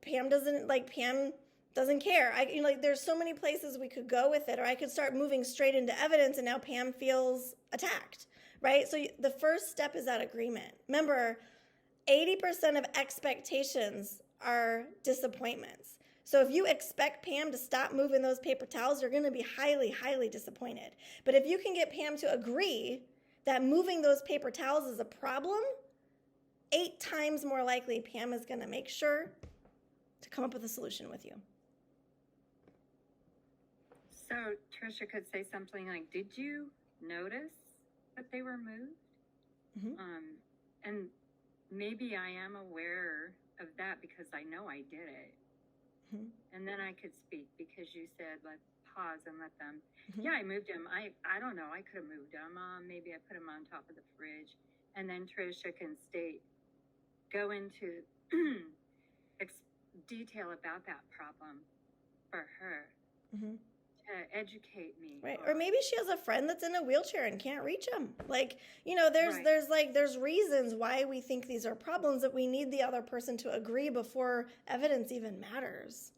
Pam doesn't care. There's so many places we could go with it. Or I could start moving straight into evidence, and now Pam feels attacked, right? So the first step is that agreement. Remember, 80% of expectations are disappointments. So if you expect Pam to stop moving those paper towels, you're going to be highly, highly disappointed. But if you can get Pam to agree that moving those paper towels is a problem, 8 times more likely Pam is going to make sure to come up with a solution with you. So Trisha could say something like, did you notice that they were moved? Mm-hmm. And maybe I am aware of that because I know I did it. Mm-hmm. And then I could speak because you said, let's pause and let them. Mm-hmm. Yeah, I moved them. I don't know. I could have moved them. Maybe I put them on top of the fridge. And then Trisha can go into detail about that problem for her Mm-hmm. to educate me. Right. Or maybe she has a friend that's in a wheelchair and can't reach them. Right. There's reasons why we think these are problems that we need the other person to agree before evidence even matters.